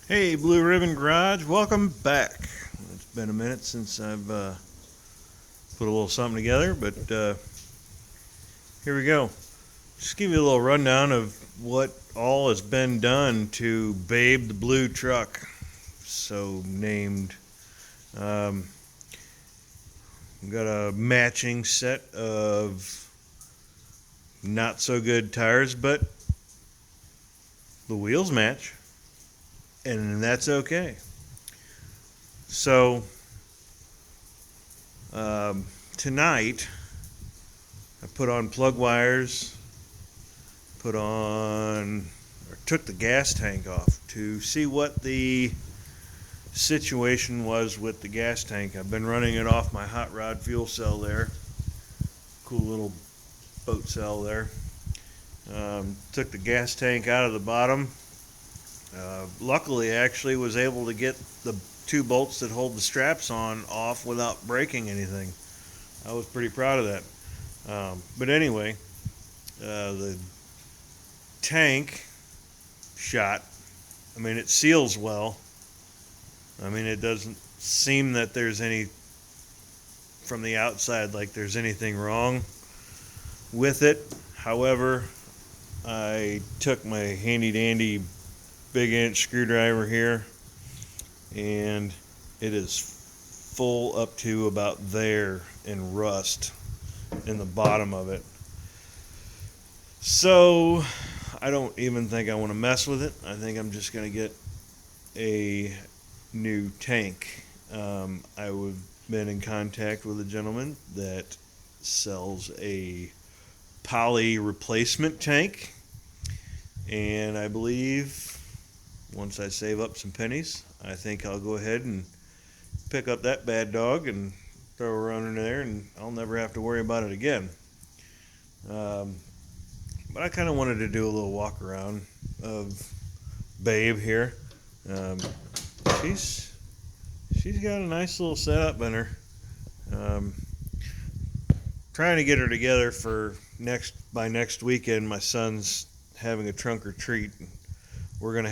Hey, Blue Ribbon Garage, welcome back. It's been a minute since I've put a little something together, but here we go. Just give you a little rundown of what all has been done to Babe the Blue Truck, so named. Um, we've got a matching set of not so good tires, but the wheels match, and that's okay. So, tonight, I put on plug wires, took the gas tank off to see what the situation was with the gas tank. I've been running it off my hot rod fuel cell there. Cool little boat cell there. Took the gas tank out of the bottom. Luckily, actually was able to get the two bolts that hold the straps on off without breaking anything. I was pretty proud of that. But anyway, the tank shot. I mean, it seals well. I mean, it doesn't seem that there's any, from the outside, like there's anything wrong with it. However, I took my handy dandy big inch screwdriver here, and it is full up to about there in rust in the bottom of it. So I don't even think I want to mess with it. I think I'm just going to get a new tank. I've been in contact with a gentleman that sells a poly replacement tank, and I believe once I save up some pennies, I think I'll go ahead and pick up that bad dog and throw her under there, and I'll never have to worry about it again. But I kind of wanted to do a little walk around of Babe here. Um, she's got a nice little setup in her. Um, Trying to get her together for by next weekend. My son's having a trunk or treat. We're gonna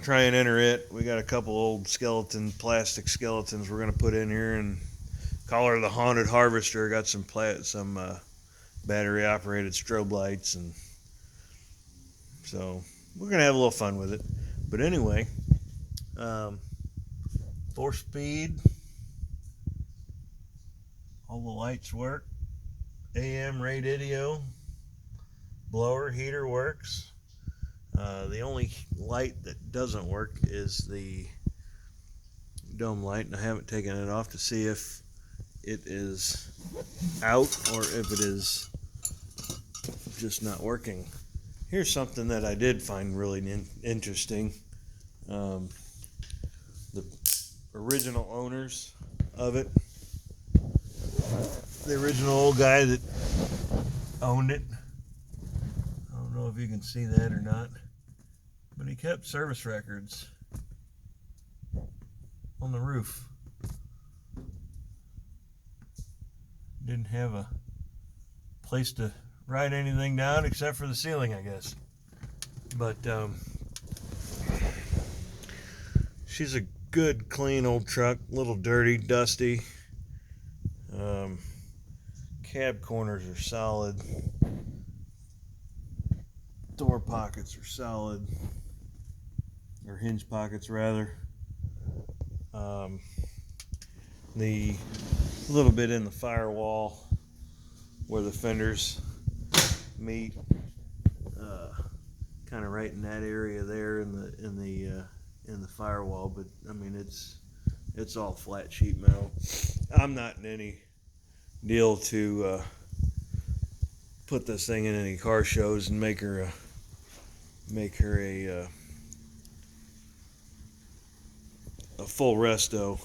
try and enter it. We got a couple old plastic skeletons we're gonna put in here and call her the Haunted Harvester. Got some battery operated strobe lights, and so we're gonna have a little fun with it. But anyway, um, 4-speed, all the lights work. AM radio, blower heater works. The only light that doesn't work is the dome light, and I haven't taken it off to see if it is out or if it is just not working. Here's something that I did find really interesting. The original owners of it, the original old guy that owned it, I don't know if you can see that or not, but he kept service records on the roof. Didn't have a place to write anything down except for the ceiling, I guess. But she's a good, clean old truck. A little dirty, dusty. Cab corners are solid. Door pockets are solid, or hinge pockets rather. The little bit in the firewall where the fenders meet, kind of right in that area there in the firewall. But I mean, it's all flat sheet metal. I'm not in any deal to put this thing in any car shows and make her a full resto.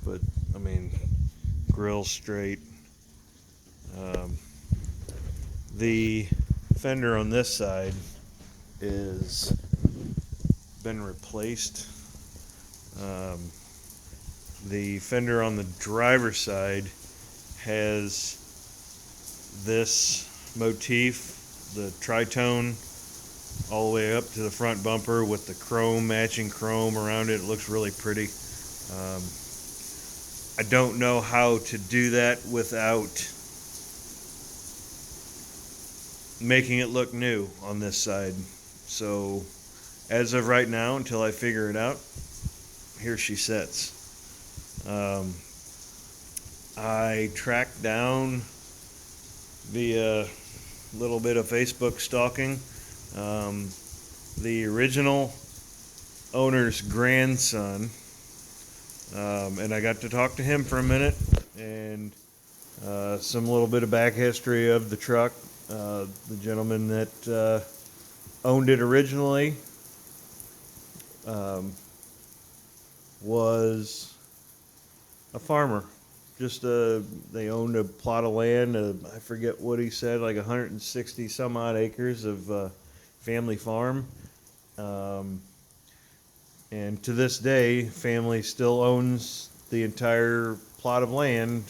But I mean, grill's straight. The fender on this side is been replaced. The fender on the driver's side has this motif, the tritone all the way up to the front bumper with the chrome, matching chrome around it. It looks really pretty. Um, I don't know how to do that without making it look new on this side. So as of right now, until I figure it out, here she sits. I tracked down via a little bit of Facebook stalking the original owner's grandson, and I got to talk to him for a minute, and some little bit of back history of the truck. The gentleman that owned it originally was a farmer. They owned a plot of land. I forget what he said, like 160 some odd acres of family farm. And to this day, family still owns the entire plot of land.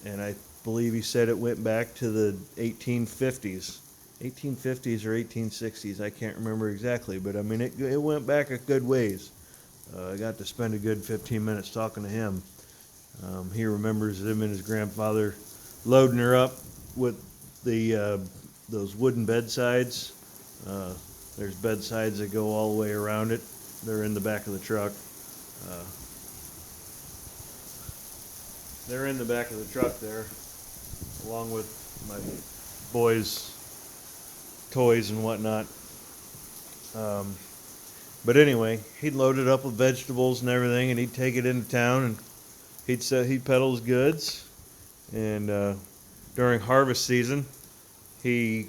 And I believe he said it went back to the 1850s. 1850s or 1860s, I can't remember exactly, but I mean, it went back a good ways. I got to spend a good 15 minutes talking to him. He remembers him and his grandfather loading her up with those wooden bedsides. There's bedsides that go all the way around it. They're in the back of the truck. They're in the back of the truck there, along with my boys' toys and whatnot. But anyway, he'd load it up with vegetables and everything, and he'd take it into town, and he'd peddle his goods. And during harvest season, he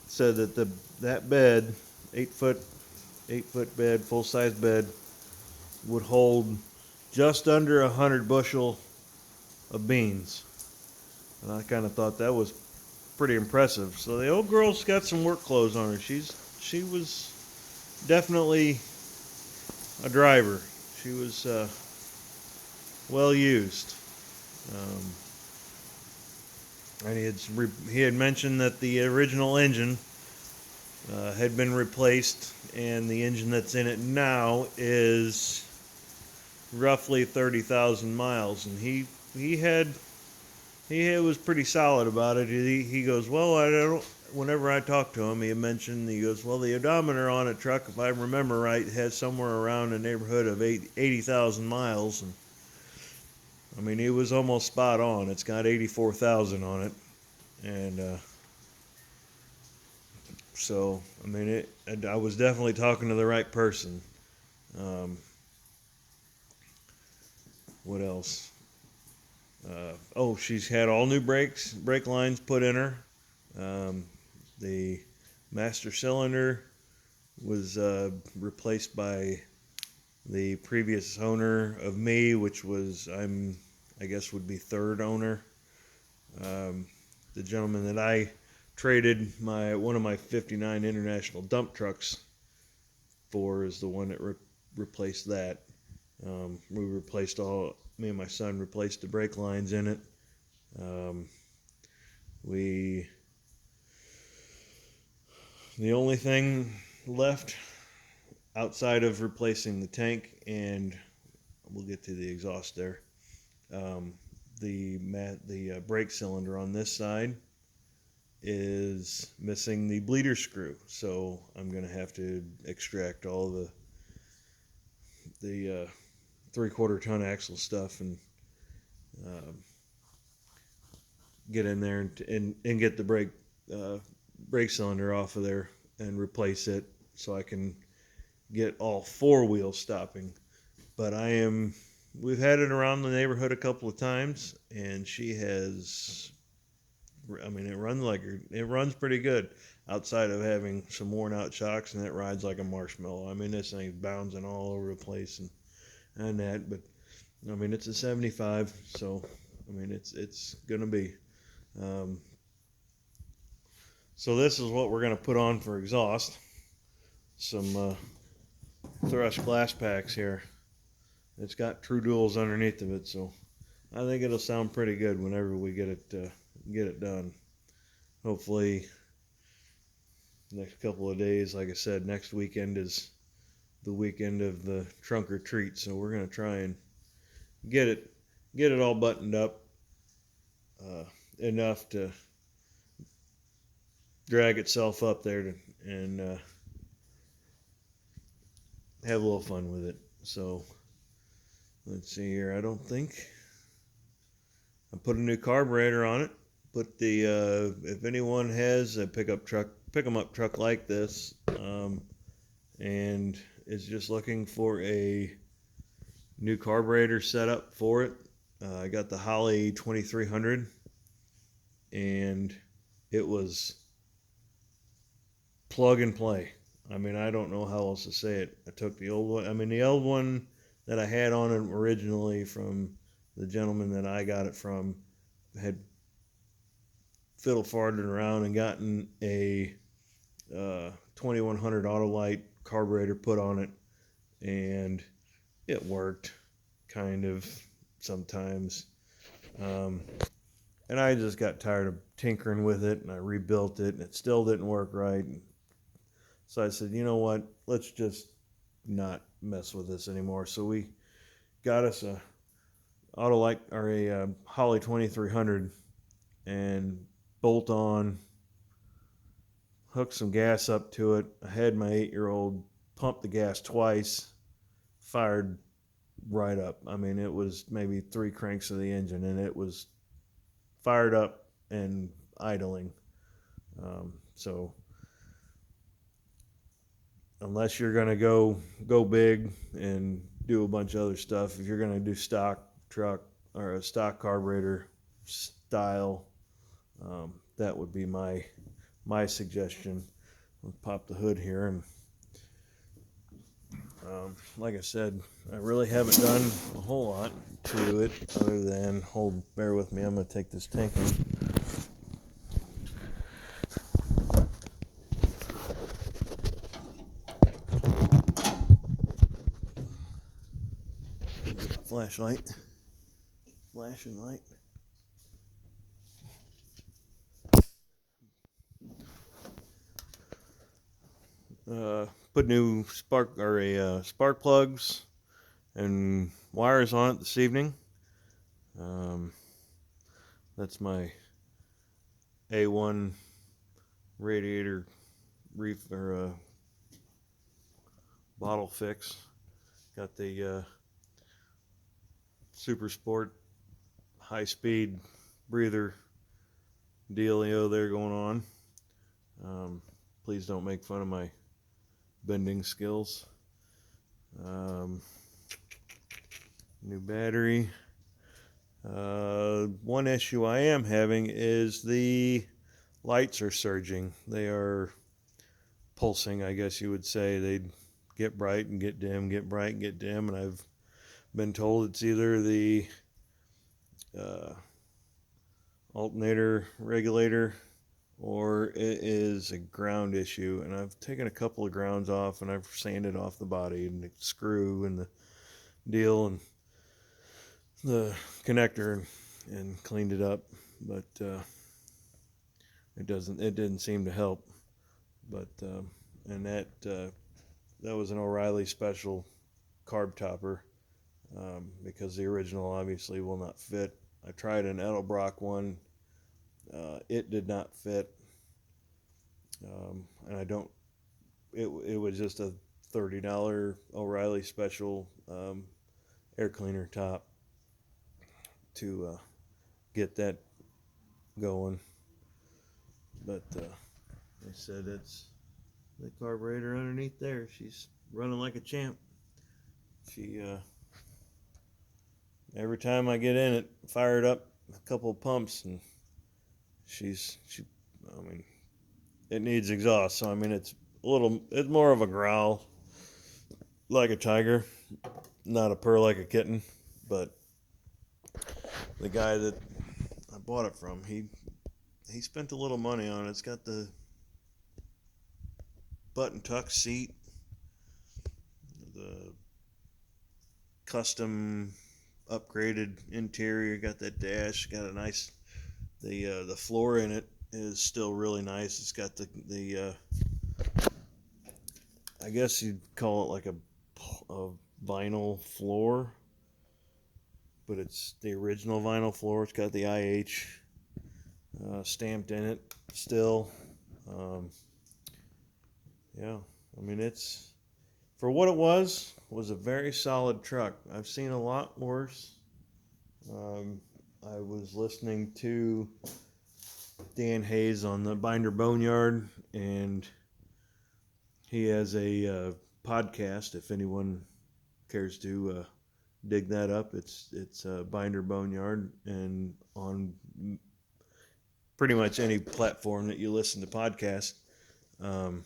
said that that bed, 8 foot bed, full size bed, would hold just under 100 bushel of beans. And I kind of thought that was pretty impressive. So the old girl's got some work clothes on her. She was definitely a driver. She was well used. And he had mentioned that the original engine had been replaced, and the engine that's in it now is roughly 30,000 miles. And he was pretty solid about it. He goes, well, I don't. Whenever I talked to him, he goes, well, the odometer on a truck, if I remember right, has somewhere around the neighborhood of 80,000 miles. And I mean, he was almost spot on. It's got 84,000 on it. And so, I mean, I was definitely talking to the right person. What else? She's had all new brake lines put in her. The master cylinder was replaced by the previous owner of me, which was, I guess would be third owner. The gentleman that I traded one of my 59 International dump trucks for is the one that replaced that. Me and my son replaced the brake lines in it. The only thing left outside of replacing the tank, and we'll get to the exhaust there, the brake cylinder on this side is missing the bleeder screw, so I'm going to have to extract all the 3/4 ton axle stuff and get in there and get the brake cylinder off of there and replace it so I can get all four wheels stopping. But we've had it around the neighborhood a couple of times, and it runs pretty good outside of having some worn out shocks, and it rides like a marshmallow. I mean, this thing's bouncing all over the place and that, but I mean, it's a 75, so I mean, it's gonna be. So this is what we're gonna put on for exhaust. Some Thrush glass packs here. It's got True Duals underneath of it, so I think it'll sound pretty good whenever we get it done. Hopefully next couple of days. Like I said, next weekend is the weekend of the trunk or treat, so we're gonna try and get it get it all buttoned up uh, enough to drag itself up there and have a little fun with it. So let's see here. I don't think I put a new carburetor on it. Put the if anyone has a pick 'em up truck like this, and is just looking for a new carburetor setup for it. I got the Holley 2300, and it was plug and play. I mean, I don't know how else to say it. I took the old one. I mean, the old one that I had on it originally from the gentleman that I got it from had fiddle farted around and gotten a 2100 Autolite carburetor put on it, and it worked kind of sometimes. And I just got tired of tinkering with it, and I rebuilt it, and it still didn't work right. So I said, you know what? Let's just not mess with this anymore. So we got us a Autolite or a Holley 2300 and bolt on, hooked some gas up to it. I had my 8-year-old pump the gas twice, fired right up. I mean, it was maybe 3 cranks of the engine, and it was fired up and idling. So unless you're gonna go big and do a bunch of other stuff, if you're gonna do stock truck or a stock carburetor style, that would be my suggestion. I'll pop the hood here, and like I said, I really haven't done a whole lot to it other than bear with me, I'm going to take this tank in. Flashlight, flashing light. Put new spark plugs and wires on it this evening. That's my A1 radiator bottle fix. Got the Super Sport high speed breather dealio there going on. Please don't make fun of my bending skills. New battery. One issue I am having is the lights are surging. They are pulsing, I guess you would say. They'd get bright and get dim, get bright and get dim, and I've been told it's either the alternator regulator or it is a ground issue. And I've taken a couple of grounds off, and I've sanded off the body and the screw and the deal and the connector and cleaned it up, but it didn't seem to help. But and that was an O'Reilly special carb topper, because the original obviously will not fit. I tried an Edelbrock one. It did not fit, and I don't. It was just a $30 O'Reilly special air cleaner top to get that going. But they said it's the carburetor underneath there. She's running like a champ. She every time I get in it, fire it up a couple of pumps, and I mean, it needs exhaust, so I mean it's more of a growl like a tiger, not a purr like a kitten. But the guy that I bought it from, he spent a little money on it. It's got the button tuck seat, the custom upgraded interior, got that dash, got a nice the floor in it is still really nice. It's got the I guess you'd call it like a vinyl floor, but it's the original vinyl floor. It's got the IH stamped in it still. Um, yeah, I mean, it's for what it was a very solid truck. I've seen a lot worse. I was listening to Dan Hayes on the Binder Boneyard, and he has a podcast. If anyone cares to dig that up, it's Binder Boneyard, and on pretty much any platform that you listen to podcasts. Um,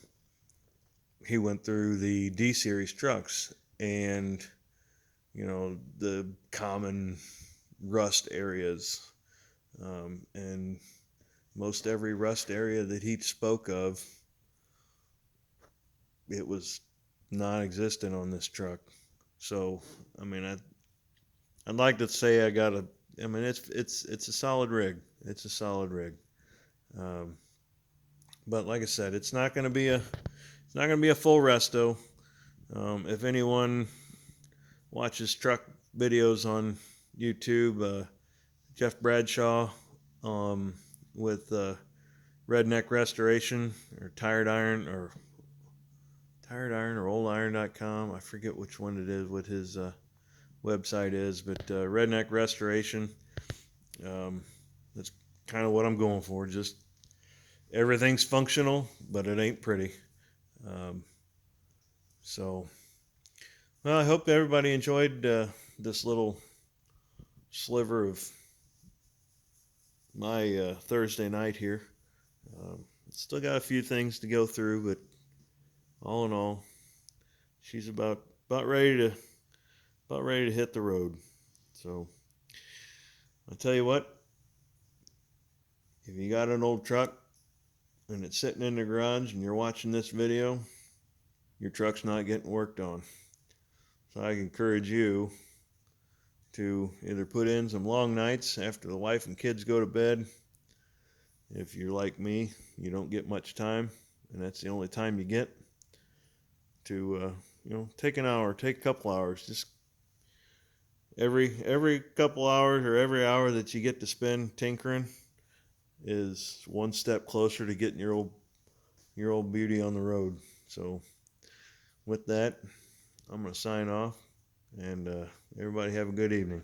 he went through the D series trucks and the common rust areas, and most every rust area that he spoke of, it was non-existent on this truck. So I mean, I'd like to say I mean, it's a solid rig. It's a solid rig. Um, but like I said, it's not going to be a full resto. If anyone watches truck videos on YouTube, Jeff Bradshaw, with Redneck Restoration or Tired Iron or oldiron.com. I forget which one it is, what his website is, but Redneck Restoration. That's kind of what I'm going for. Just everything's functional, but it ain't pretty. Um, so, well, I hope everybody enjoyed this little sliver of my Thursday night here. Still got a few things to go through, but all in all, she's about ready to hit the road. So I'll tell you what, if you got an old truck and it's sitting in the garage and you're watching this video, your truck's not getting worked on. So I encourage you to either put in some long nights after the wife and kids go to bed. If you're like me, you don't get much time, and that's the only time you get to take an hour, take a couple hours. Just every couple hours or every hour that you get to spend tinkering is one step closer to getting your old beauty on the road. So with that, I'm going to sign off, and everybody have a good evening.